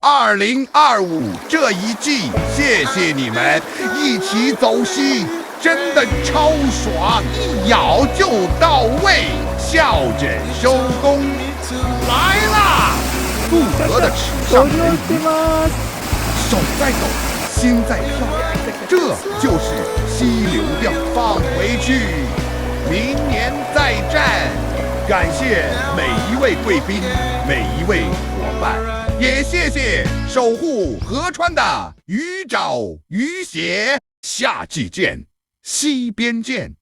2025这一季，谢谢你们一起走西，真的超爽，一咬就到位，校诊收工来啦！不得的池上人鱼，手在抖，心在跳，这就是溪流量放回去，明年再战。感谢每一位贵宾，每一位伙伴，也谢谢守护河川的鱼爪鱼血。夏季见，西边见。